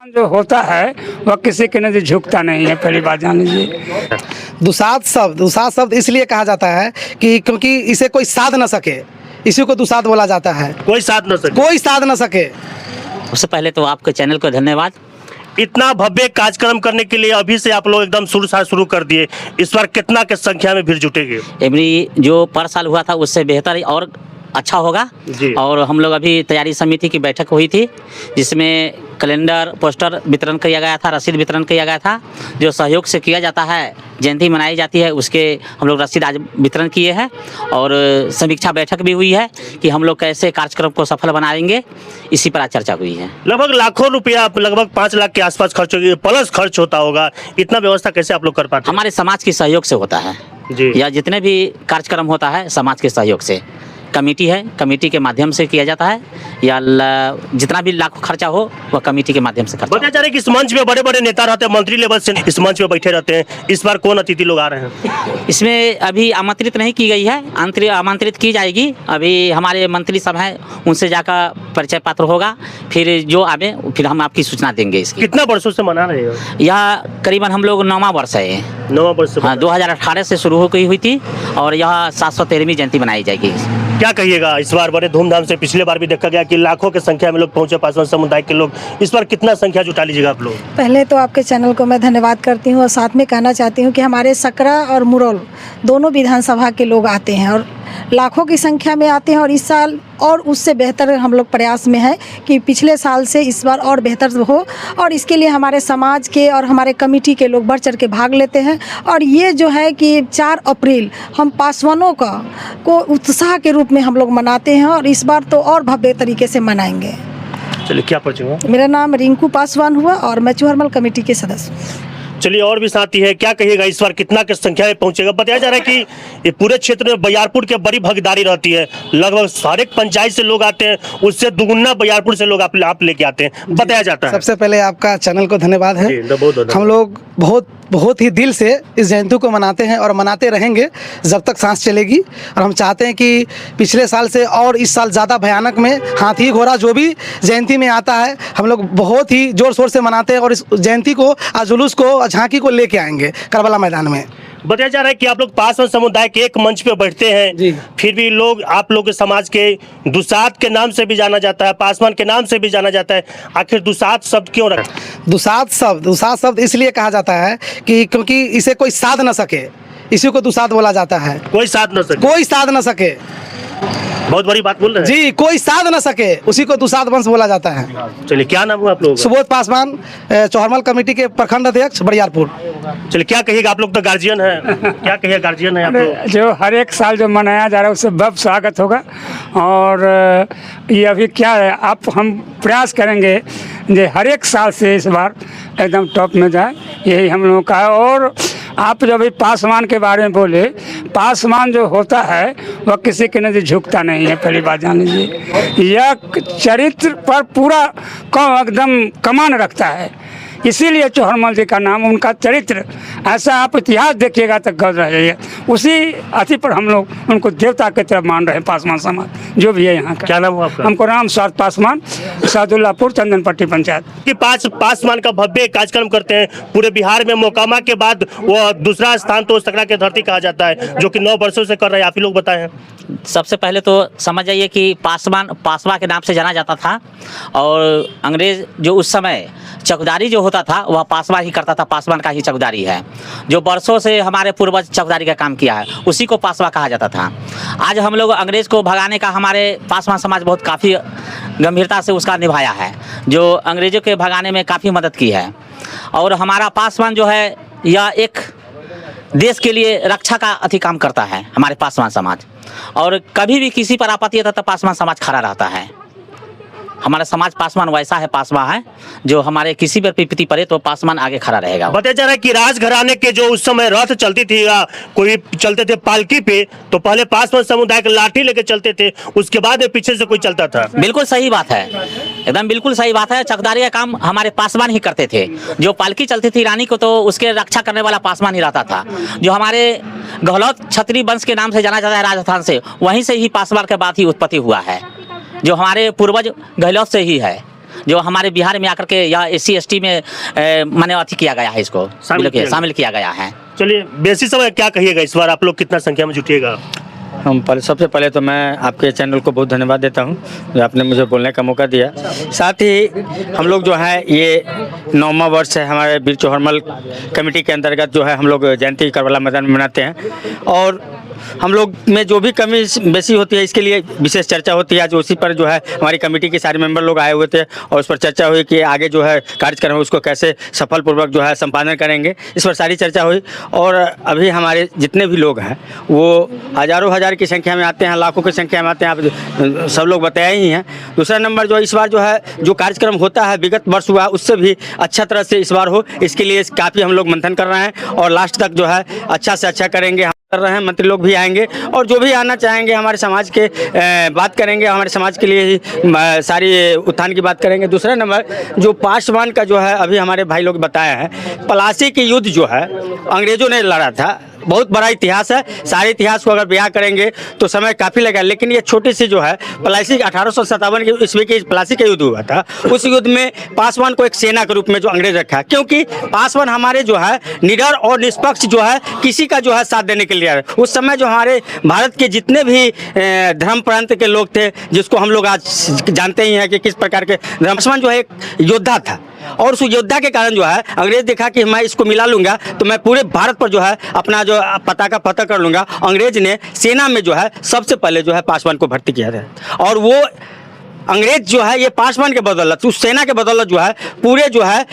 जो होता है वह किसी के नजर झुकता नहीं है, पहली बात जान लीजिए। दुसाध शब्द इसलिए कहा जाता है कि क्योंकि इसे कोई साध न सके, इसी को दुसाध बोला जाता है। कोई साथ न सके। कोई साध न सके। उससे पहले तो आपके चैनल को धन्यवाद। इतना भव्य कार्यक्रम करने के लिए अभी से आप लोग एकदम शुरू कर दिए। इस बार कितना के संख्या में भीड़ जुटेगी? एवरी जो पर साल हुआ था उससे बेहतर और अच्छा होगा जी। और हम लोग अभी तैयारी समिति की बैठक हुई थी जिसमें कैलेंडर पोस्टर वितरण किया गया था, रसीद वितरण किया गया था। जो सहयोग से किया जाता है, जयंती मनाई जाती है, उसके हम लोग रसीद आज वितरण किए हैं और समीक्षा बैठक भी हुई है कि हम लोग कैसे कार्यक्रम को सफल बनाएंगे, इसी पर आज चर्चा हुई है। लगभग लाखों रुपया, लगभग 5 लाख के आसपास खर्च होगी, प्लस खर्च होता होगा। इतना व्यवस्था कैसे आप लोग कर पाते हैं? हमारे समाज के सहयोग से होता है जी। या जितने भी कार्यक्रम होता है समाज के सहयोग से। कमेटी है, कमेटी के माध्यम से किया जाता है या जितना भी लाखों खर्चा हो वह कमेटी के माध्यम से खर्चा। बताया जा रहा है कि इस मंच में बड़े बड़े नेता रहते हैं, मंत्री लेवल से इस मंच पे बैठे रहते हैं। इस बार कौन अतिथि लोग आ रहे हैं? इसमें अभी आमंत्रित नहीं की गई है, आमंत्रित की जाएगी। अभी हमारे मंत्री सब हैं, उनसे जाकर परिचय पत्र होगा, फिर जो आवे फिर हम आपकी सूचना देंगे। इसकी कितना वर्षों से मना रहे हो? यह करीबन हम लोग 9वां वर्ष है। 9वां वर्ष से? हाँ, 2018 से शुरू हो गई हुई थी और यह 713वीं जयंती मनाई जाएगी। क्या कहिएगा? इस बार बड़े धूमधाम से, पिछले बार भी देखा गया कि लाखों की संख्या में लोग पहुंचे, पासवान समुदाय के लोग। इस बार कितना संख्या जुटा लीजिएगा आप लोग? पहले तो आपके चैनल को मैं धन्यवाद करती हूँ और साथ में कहना चाहती हूँ कि हमारे सकरा और मुरौल दोनों विधानसभा के लोग आते हैं और लाखों की संख्या में आते हैं। और इस साल और उससे बेहतर हम लोग प्रयास में है कि पिछले साल से इस बार और बेहतर हो, और इसके लिए हमारे समाज के और हमारे कमेटी के लोग बढ़ चढ़ के भाग लेते हैं। और ये जो है कि 4 अप्रैल हम पासवानों को उत्साह के रूप में हम लोग मनाते हैं और इस बार तो और भव्य तरीके से मनाएंगे। चलिए, क्या पूछूंगा? मेरा नाम रिंकू पासवान हुआ और मैं चुहरमल कमेटी के सदस्य हूँ। चलिए, और भी साथी है, क्या कहिएगा? इस बार कितना की संख्या में पहुंचेगा? बताया जा रहा है कि ये पूरे क्षेत्र में बरियारपुर की बड़ी भागीदारी रहती है। लगभग हर एक पंचायत से लोग आते हैं, उससे दुगुना बरियारपुर से लोग आप लेके आते हैं, बताया जाता है। सबसे पहले आपका चैनल को धन्यवाद है। हम लोग बहुत ही दिल से इस जयंती को मनाते हैं और मनाते रहेंगे जब तक सांस चलेगी। और हम चाहते हैं कि पिछले साल से और इस साल ज़्यादा भयानक में हाथी घोड़ा जो भी जयंती में आता है, हम लोग बहुत ही ज़ोर शोर से मनाते हैं और इस जयंती को, जुलूस को, झांकी को लेके आएंगे करबला मैदान में। बताया जा रहा है कि आप लोग पासवान समुदाय के एक मंच पे बैठते हैं, फिर भी लोग आप लोग के समाज के दुसाध के नाम से भी जाना जाता है, पासवान के नाम से भी जाना जाता है। आखिर दुसाध शब्द क्यों रखा? दुसाध शब्द इसलिए कहा जाता है कि क्योंकि इसे कोई साध न सके, इसी को दुसाध बोला जाता है। कोई साथ न सके। कोई साध न सके। बहुत बड़ी बात बोल रहे हैं जी। कोई साध न सके, उसी को दुसाध वंश बोला जाता है। चलिए, क्या नाम हुआ आप लोग? सुबोध पासवान, चौहरमल कमेटी के प्रखंड अध्यक्ष, बरियारपुर। चलिए, क्या कहिएगा? आप लोग तो गार्जियन हैं, क्या कहिएगा? गार्जियन है आप लोग। जो हर एक साल जो मनाया जा रहा है उससे भव्य स्वागत होगा और ये अभी क्या है, हम प्रयास करेंगे जो हर एक साल से इस बार एकदम टॉप में जाए, यही हम लोगों का है। और आप जब भी पासवान के बारे में बोले, पासवान जो होता है वह किसी के नजर झुकता नहीं है, पहली बात जान लीजिए। यह चरित्र पर पूरा एकदम कमान रखता है, इसीलिए चौहरमल जी का नाम, उनका चरित्र ऐसा आप इतिहास देखिएगा तो गौर रह जाइए। उसी अति पर हम लोग उनको देवता की तरफ मान रहे हैं, पासवान समाज जो भी है यहाँ का। क्या नाम हुआ आपका? हमको राम स्वाद पासवान, सादुल्लापुर, चंदनपट्टी पंचायत। कि पासवान का भव्य कार्यक्रम करते हैं पूरे बिहार में। मोकामा के बाद वो दूसरा स्थान तो सकरा की धरती कहा जाता है, जो कि 9 वर्षों से कर रहे हैं। आप ही लोग बताएं। सबसे पहले तो समझ जाइए कि पासवा के नाम से जाना जाता था और अंग्रेज जो उस समय चौकीदारी जो होता था वह पासवा ही करता था, पासवान का ही चौकीदारी है। जो वर्षों से हमारे पूर्वज चौकीदारी का काम किया है, उसी को पासवा कहा जाता था। आज हम लोग अंग्रेज को भगाने का हमारे पासवान समाज बहुत काफ़ी गंभीरता से उसका निभाया है, जो अंग्रेजों के भगाने में काफ़ी मदद की है। और हमारा पासवान जो है यह एक देश के लिए रक्षा का काम करता है, हमारे पासवान समाज। और कभी भी किसी पर आपत्ति आता तो पासवान समाज खड़ा रहता है। हमारा समाज पासवान वैसा है, पासवान है जो हमारे किसी पर विपत्ति पड़े तो पासवान आगे खड़ा रहेगा। बताया जा रहा है कि राजघराने के जो उस समय रथ चलती थी या कोई चलते थे पालकी पे, तो पहले पासवान समुदाय के लाठी लेके चलते थे, उसके बाद पीछे से कोई चलता था। बिल्कुल सही बात है, एकदम बिल्कुल सही बात है। चौकीदारी का काम हमारे पासवान ही करते थे। जो पालकी चलती थी रानी को, तो उसके रक्षा करने वाला पासवान ही रहता था। जो हमारे गहलोत क्षत्रिय वंश के नाम से जाना जाता है राजस्थान से, वहीं से ही पासवान के बाद ही उत्पत्ति हुआ है, जो हमारे पूर्वज गहलोत से ही है। जो हमारे बिहार में आकर के यह SC ST में माने अथी किया गया है, इसको शामिल किया गया है। चलिए बेसी समय क्या कहिएगा, इस बार आप लोग कितना संख्या में जुटिएगा? सबसे पहले तो मैं आपके चैनल को बहुत धन्यवाद देता हूं जो आपने मुझे बोलने का मौका दिया। साथ ही हम लोग जो है ये 9वां वर्ष है हमारे वीर चौहरमल कमेटी के अंतर्गत जो है हम लोग जयंती करबला मैदान में मनाते हैं, और हम लोग में जो भी कमी बेसी होती है इसके लिए विशेष चर्चा होती है। आज उसी पर जो है हमारी कमेटी के सारे मेंबर लोग आए हुए थे और उस पर चर्चा हुई कि आगे जो है कार्यक्रम है उसको कैसे सफलपूर्वक जो है संपादन करेंगे, इस पर सारी चर्चा हुई। और अभी हमारे जितने भी लोग हैं वो हज़ारों हज़ार की संख्या में आते हैं, लाखों की संख्या में आते हैं, आप सब लोग बताए ही हैं। दूसरा नंबर जो इस बार जो है जो कार्यक्रम होता है विगत वर्ष हुआ उससे भी अच्छा तरह से इस बार हो, इसके लिए काफ़ी हम लोग मंथन कर रहे हैं और लास्ट तक जो है अच्छा से अच्छा करेंगे कर रहे हैं। मंत्री लोग भी आएंगे और जो भी आना चाहेंगे हमारे समाज के बात करेंगे, हमारे समाज के लिए ही सारी उत्थान की बात करेंगे। दूसरा नंबर जो पासवान का जो है अभी हमारे भाई लोग बताया है, प्लासी की युद्ध जो है अंग्रेजों ने लड़ा था, बहुत बड़ा इतिहास है। सारे इतिहास को अगर बयां करेंगे तो समय काफ़ी लगेगा, लेकिन ये छोटी सी जो है प्लासी 1857 की ईस्वी की प्लासी का युद्ध हुआ था, उस युद्ध में पासवान को एक सेना के रूप में जो अंग्रेज रखा, क्योंकि पासवान हमारे जो है निडर और निष्पक्ष जो है किसी का जो है साथ देने के लिए उस समय जो हमारे भारत के जितने भी धर्म प्रांत के लोग थे, जिसको हम लोग आज जानते ही हैं कि किस प्रकार के पासवान जो है एक योद्धा था, और उस योद्धा के कारण जो है अंग्रेज देखा कि मैं इसको मिला लूंगा तो मैं पूरे भारत पर जो है अपना जो पताका फतह कर लूंगा। अंग्रेज ने सेना में जो है सबसे पहले जो है पासवान को भर्ती किया था, और वो अंग्रेज जो है ये पासवान के बदौलत, उस सेना के बदौलत जो है पूरे जो है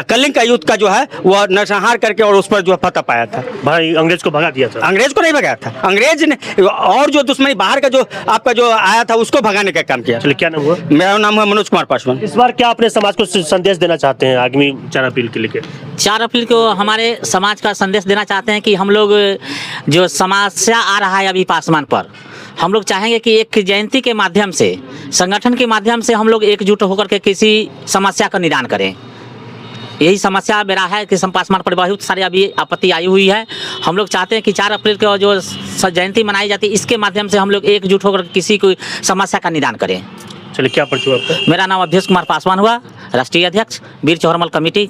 कलिंग का युद्ध का जो है वह नरसंहार करके और उस पर जो है फतह पाया था। भाई अंग्रेज को भगा दिया था? अंग्रेज को नहीं भगाया था, अंग्रेज ने और जो दुश्मनी बाहर का जो आपका जो आया था उसको भगाने का काम किया। चलिए क्या नाम हुआ? मेरा नाम है मनोज कुमार पासवान। इस बार क्या अपने समाज को संदेश देना चाहते हैं आगामी 4 अप्रैल के लेके? 4 अप्रैल को हमारे समाज का संदेश देना चाहते हैं कि हम लोग जो समस्या आ रहा है अभी पासवान पर, हम लोग चाहेंगे कि एक जयंती के माध्यम से, संगठन के माध्यम से हम लोग एकजुट होकर के किसी समस्या का निदान करें। यही समस्या मेरा है कि पासवान पर बहुत सारी अभी आपत्ति आई हुई है। हम लोग चाहते हैं कि 4 अप्रैल को जो जयंती मनाई जाती है इसके माध्यम से हम लोग एकजुट होकर किसी कोई समस्या का निदान करें। चलिए क्या परिचय आपका? मेरा नाम अवधेश कुमार पासवान हुआ, राष्ट्रीय अध्यक्ष वीर चौहरमल कमेटी।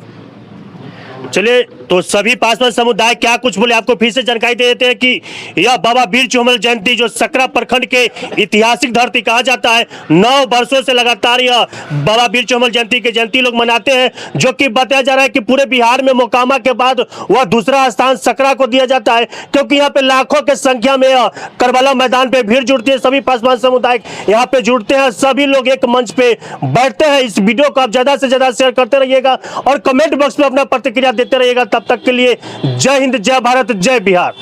चलिए तो सभी पासवान समुदाय क्या कुछ बोले आपको फिर से जानकारी दे देते हैं कि यह बाबा वीर चौहरमल जयंती जो सकरा प्रखंड के ऐतिहासिक धरती कहा जाता है, 9 वर्षों से लगातार यह बाबा वीर चौहरमल जयंती के जयंती लोग मनाते हैं, जो कि बताया जा रहा है कि पूरे बिहार में मोकामा के बाद वह दूसरा स्थान सकरा को दिया जाता है, क्योंकि यहाँ पे लाखों के संख्या में करबला मैदान पे भीड़ जुड़ती है। सभी पासवान समुदाय यहाँ पे जुड़ते हैं, सभी लोग एक मंच पे बैठते हैं। इस वीडियो को आप ज्यादा से ज्यादा शेयर करते रहिएगा और कमेंट बॉक्स में अपना प्रतिक्रिया देते रहिएगा। तब तक के लिए जय हिंद, जय भारत, जय बिहार।